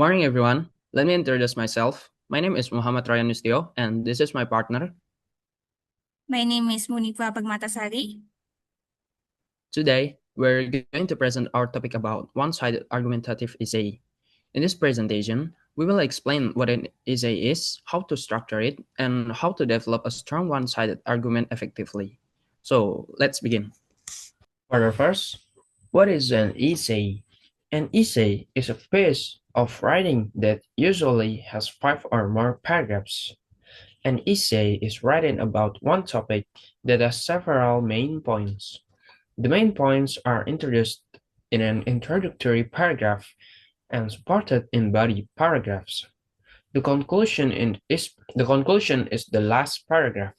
Morning, everyone. Let me introduce myself. My name is Muhammad Ryan Nustio, and this is my partner. My name is Munifa Pagmatasari. Today, we're going to present our topic about one-sided argumentative essay. In this presentation, we will explain what an essay is, how to structure it, and how to develop a strong one-sided argument effectively. So, let's begin. For first, what is an essay? An essay is a piece of writing that usually has five or more paragraphs. An essay is written about one topic that has several main points. The main points are introduced in an introductory paragraph and supported in body paragraphs. The conclusion is the last paragraph.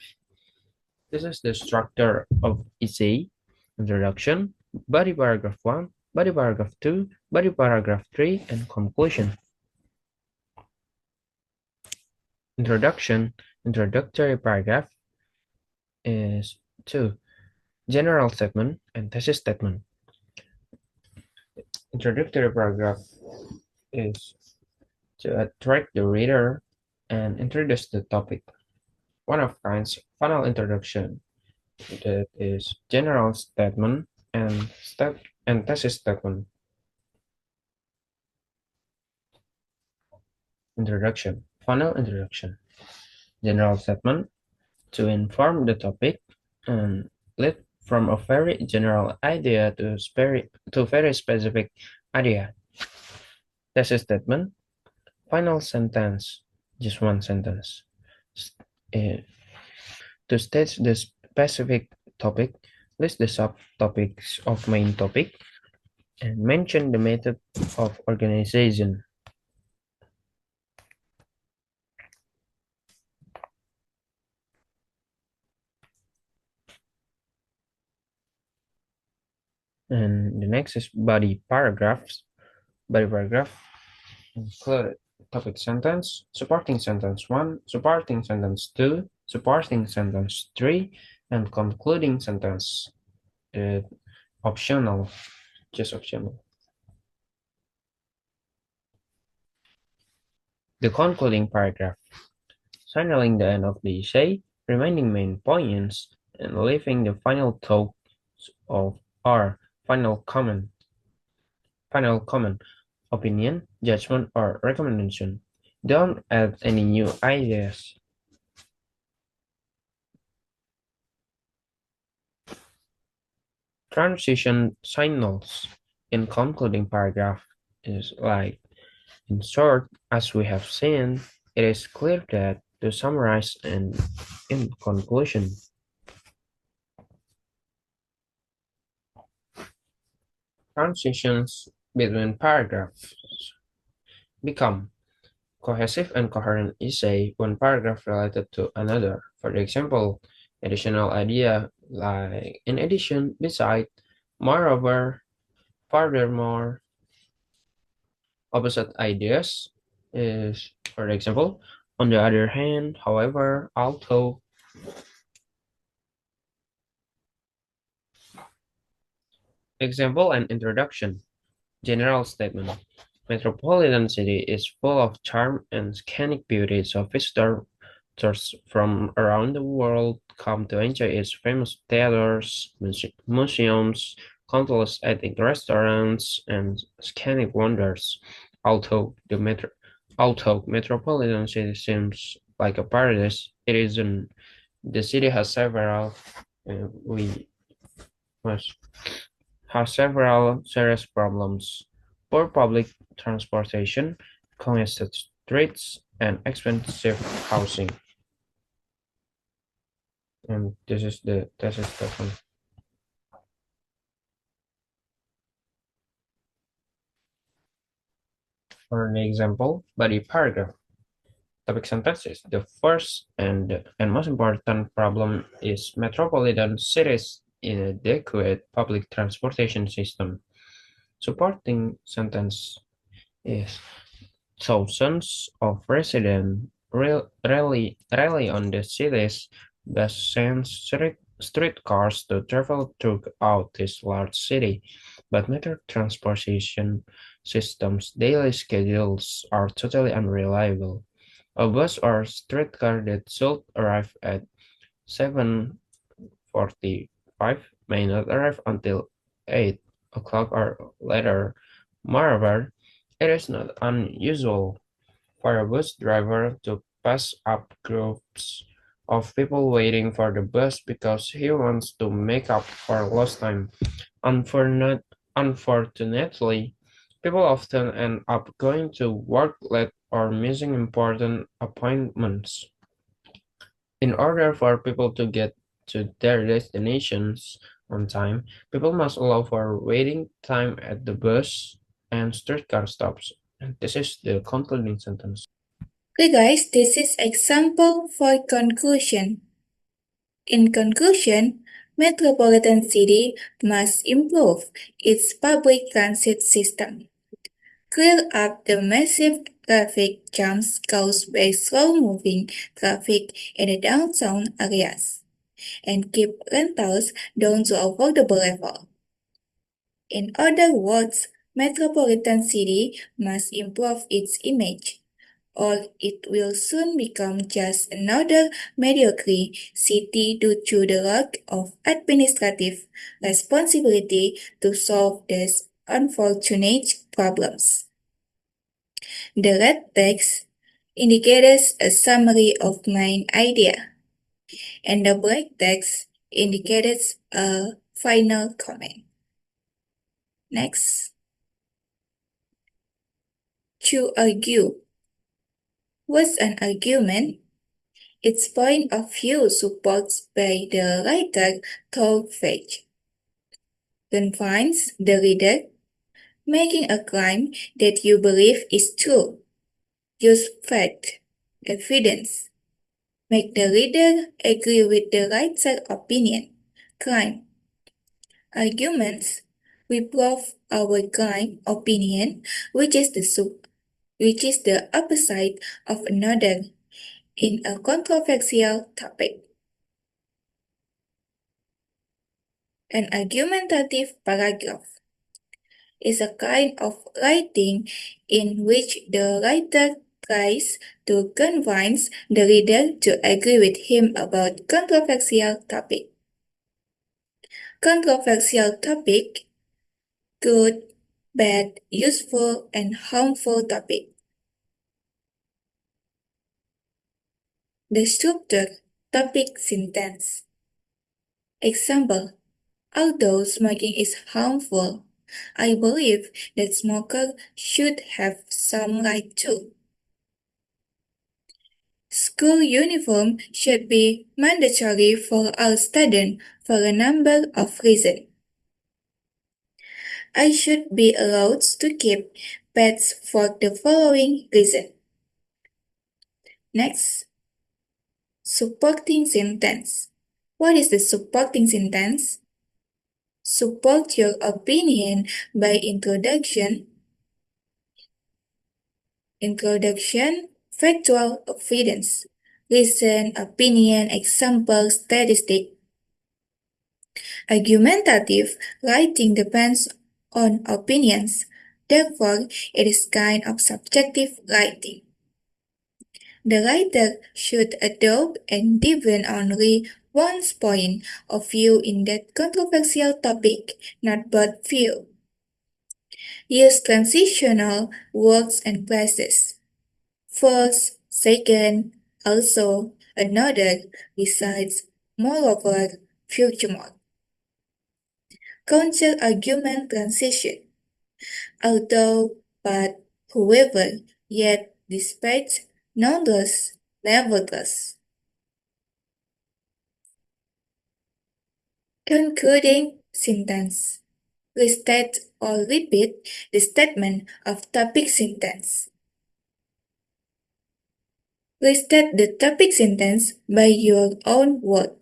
This is the structure of essay: introduction, body paragraph 1, body paragraph 2, body paragraph 3, and conclusion. Introduction, introductory paragraph is 2. General statement and thesis statement. Introductory paragraph is to attract the reader and introduce the topic. One of kinds, final introduction, that is general statement and thesis statement. Introduction, final introduction, general statement to inform the topic and lead from a very general idea to very specific idea. Thesis statement, final sentence, just one sentence. Uh, to state the specific topic, list the subtopics of main topic, and mention the method of organization. And the next is body paragraphs. Body paragraph include topic sentence, supporting sentence 1, supporting sentence 2, supporting sentence 3, and concluding sentence. Uh, optional, just optional. The concluding paragraph, signaling the end of the essay, reminding main points, and leaving the final thoughts of our final comment, opinion, judgment, or recommendation. Don't add any new ideas. Transition signals in concluding paragraph is like, in short, as we have seen, it is clear that to summarize and in conclusion, transitions between paragraphs become cohesive and coherent essay one paragraph related to another. For example, additional idea like in addition, beside, moreover, furthermore. Opposite ideas is, for example, on the other hand, however, although. Example and introduction. General statement. Metropolitan city is full of charm and scenic beauty, so visitors from around the world come to enjoy its famous theaters, museums, countless ethnic restaurants, and scenic wonders. Although although metropolitan city seems like a paradise, it isn't. The city we must have several serious problems: poor public transportation, congested streets, and expensive housing. And this is the one. For an example, body paragraph. Topic sentences. The first and most important problem is metropolitan cities inadequate public transportation system. Supporting sentence is thousands of residents rely on the city's bus and streetcars to travel throughout this large city, but metro transportation systems' daily schedules are totally unreliable. A bus or streetcar that should arrive at 7:45 may not arrive until 8 o'clock or later. Moreover, it is not unusual for a bus driver to pass up groups of people waiting for the bus because he wants to make up for lost time. Unfortunately, people often end up going to work late or missing important appointments. In order for people to get to their destinations on time, people must allow for waiting time at the bus and streetcar stops. And this is the concluding sentence. Okay guys, this is example for conclusion. In conclusion, metropolitan city must improve its public transit system, clear up the massive traffic jams caused by slow-moving traffic in the downtown areas, and keep rentals down to affordable level. In other words, metropolitan city must improve its image, or it will soon become just another mediocre city due to the lack of administrative responsibility to solve these unfortunate problems. The red text indicates a summary of main idea, and the black text indicates a final comment. Next, to argue. What's an argument? Its point of view supported by the writer thought faith, convince the reader, making a claim that you believe is true. Use fact, evidence, make the reader agree with the writer's opinion. Claim, arguments. We prove our claim, opinion, which is the opposite of another in a controversial topic. An argumentative paragraph is a kind of writing in which the writer tries to convince the reader to agree with him about controversial topic. Controversial topic, good, bad, useful, and harmful topic. The structure, topic sentence. Example, although smoking is harmful, I believe that smokers should have some right too. School uniform should be mandatory for all students for a number of reasons. I should be allowed to keep pets for the following reason. Next, supporting sentence. What is the supporting sentence? Support your opinion by introduction, factual evidence, reason, opinion, example, statistic. Argumentative writing depends on opinions. Therefore, it is kind of subjective writing. The writer should adopt and defend only one's point of view in that controversial topic, not both views. Use transitional words and phrases. First, second, also, another, besides, moreover, furthermore. Counter-argument transition. Although, but, however, yet, despite, nonetheless, nevertheless. Concluding sentence. Restate or repeat the statement of topic sentence. Restate the topic sentence by your own word.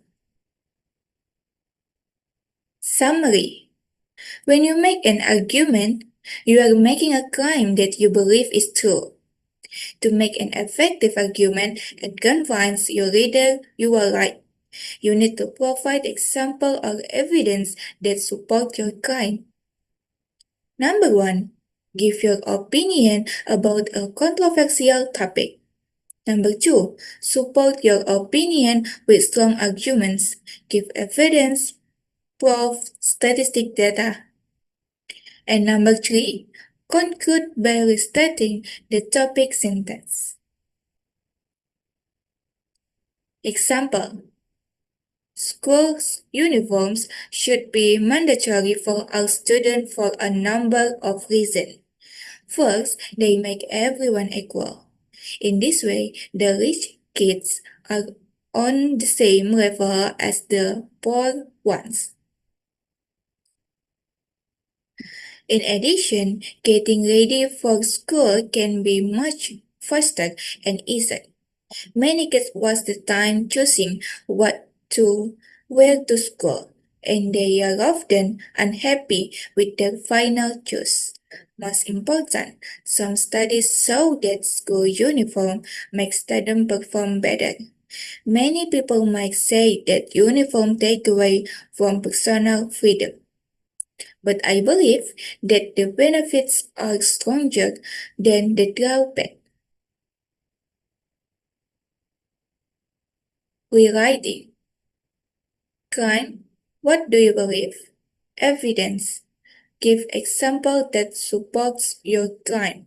Summary. When you make an argument, you are making a claim that you believe is true. To make an effective argument and convince your reader you are right, you need to provide example or evidence that support your claim. Number 1. Give your opinion about a controversial topic. Number two, support your opinion with strong arguments. Give evidence, proof, statistic data. And number three, conclude by restating the topic sentence. Example, schools' uniforms should be mandatory for all students for a number of reasons. First, they make everyone equal. In this way, the rich kids are on the same level as the poor ones. In addition, getting ready for school can be much faster and easier. Many kids waste the time choosing what to wear to school, and they are often unhappy with their final choice. Most important, some studies show that school uniform makes students perform better. Many people might say that uniform take away from personal freedom, but I believe that the benefits are stronger than the drawback. Rewriting. Crime. What do you believe? Evidence. Give example that supports your claim.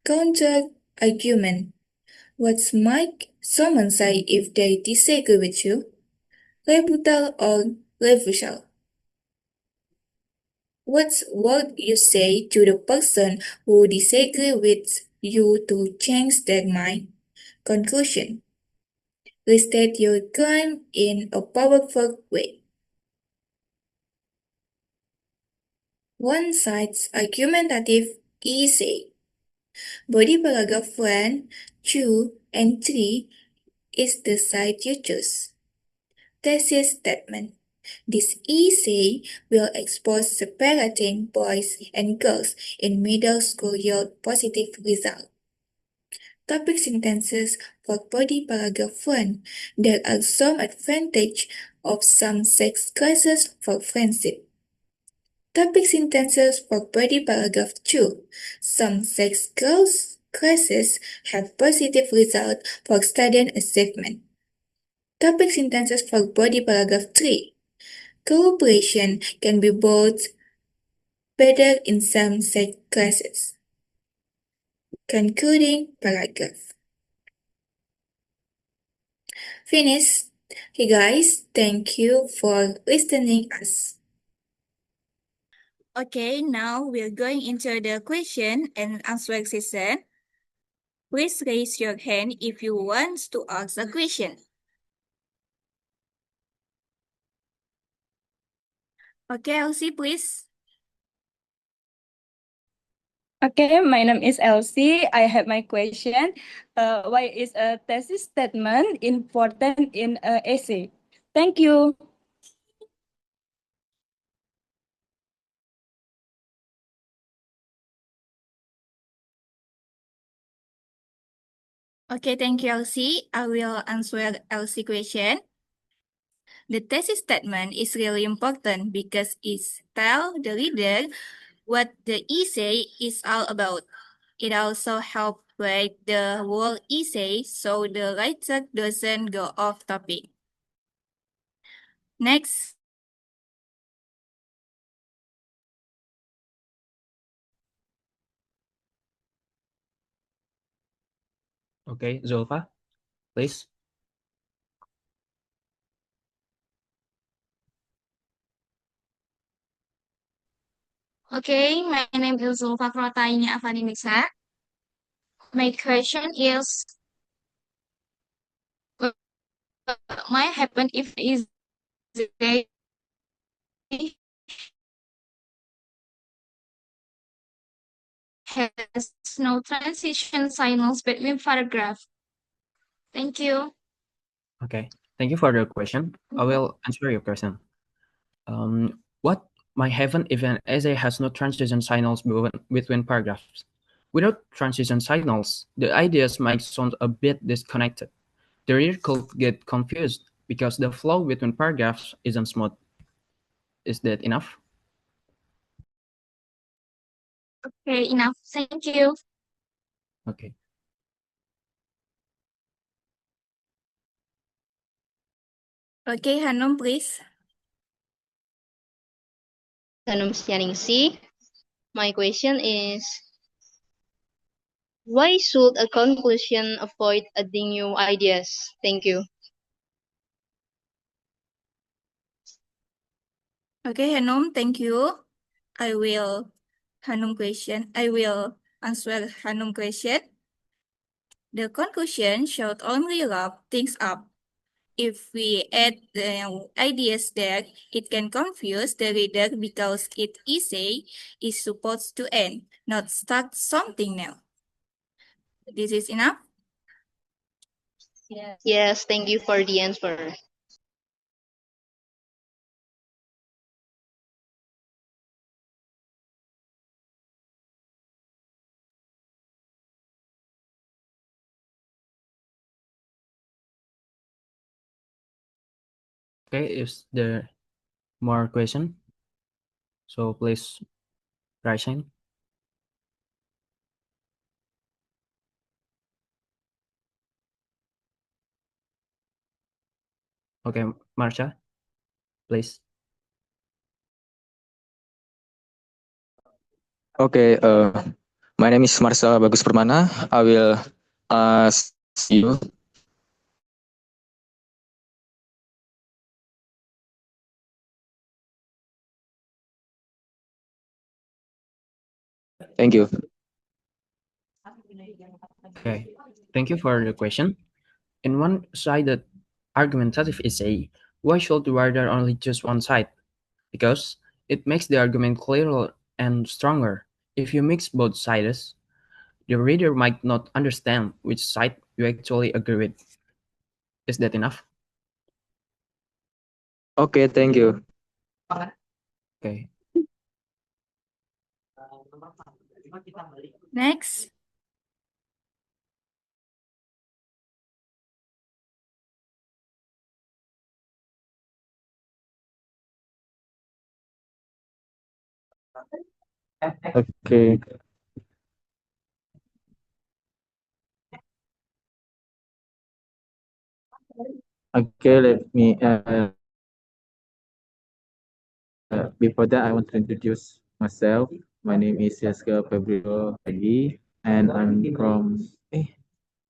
Counter argument. What might someone say if they disagree with you? Rebuttal or refusal. What you say to the person who disagree with you to change their mind? Conclusion. Restate your claim in a powerful way. One side's argumentative essay. Body paragraph 1, 2, and 3 is the side you choose. Thesis statement. This essay will expose separating boys and girls in middle school yield positive result. Topic sentences for body paragraph 1. There are some advantage of some sex classes for friendship. Topic sentences for body paragraph 2. Some sex girls classes have positive result for student achievement. Topic sentences for body paragraph 3. Cooperation can be both better in some sex classes. Concluding paragraph. Finish. Hey guys, thank you for listening us. Okay, now we're going into the question and answer session. Please raise your hand if you want to ask a question. Okay, Elsie, please. Okay, my name is Elsie. I have my question. Why is a thesis statement important in a essay? Thank you. Okay, thank you, Elsie. I will answer Elsie's question. The thesis statement is really important because it tells the reader what the essay is all about. It also helps break the whole essay so the writer doesn't go off topic. Next. Okay, Zulfa, please. Okay, my name is Zulfa Protainya Avanimisa. My question is, what might happen if they has no transition signals between paragraphs? Thank you. Okay, thank you for the question. I will answer your question. What might happen if an essay has no transition signals between paragraphs? Without transition signals, the ideas might sound a bit disconnected. The reader could get confused because the flow between paragraphs isn't smooth. Is that enough? Okay, enough. Thank you. Okay. Okay, Hanum, please. Hanum Syaningsi. My question is, why should a conclusion avoid adding new ideas? Thank you. Okay, Hanum, thank you. I will answer Hanum question. The conclusion should only wrap things up. If we add the ideas there, it can confuse the reader because its essay is supposed to end, not start something new. This is enough. Yes, thank you for the answer. Okay, is there more question? So please raise hand. Okay, Marsha, please. Okay, my name is Marsha Bagus Permana. I will ask you. Thank you. Okay, thank you for the question. In one-sided argumentative essay, why should the writer only choose one side? Because it makes the argument clearer and stronger. If you mix both sides, the reader might not understand which side you actually agree with. Is that enough? Okay, thank you. Okay. Next. Okay. Okay, let me. Before that, I want to introduce myself. My name is Yaska Febrio Agi, and I'm from.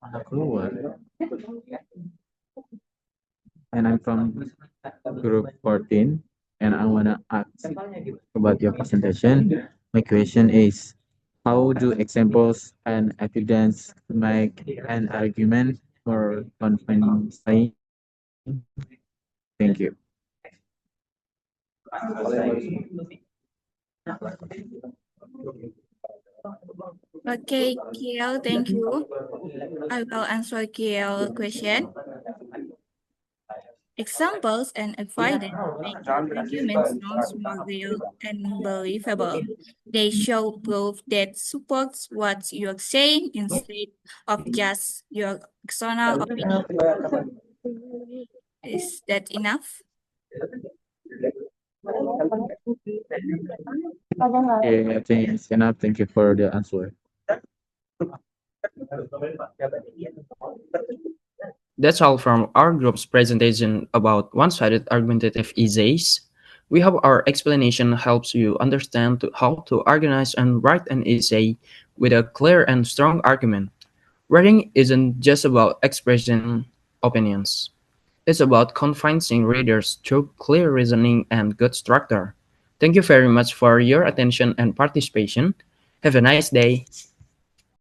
Mana keluar? And I'm from group 14, and I wanna ask about your presentation. My question is, how do examples and evidence make an argument more convincing? Thank you. Okay, Kiel, thank you. I will answer Kiel question. Examples and evidence make your argument sound more real and believable. They show proof that supports what you're saying instead of just your personal opinion. Is that enough? Okay, I think it's enough. Thank you for the answer. That's all from our group's presentation about one-sided argumentative essays. We hope our explanation helps you understand how to organize and write an essay with a clear and strong argument. Writing isn't just about expressing opinions. It's about convincing readers through clear reasoning and good structure. Thank you very much for your attention and participation. Have a nice day.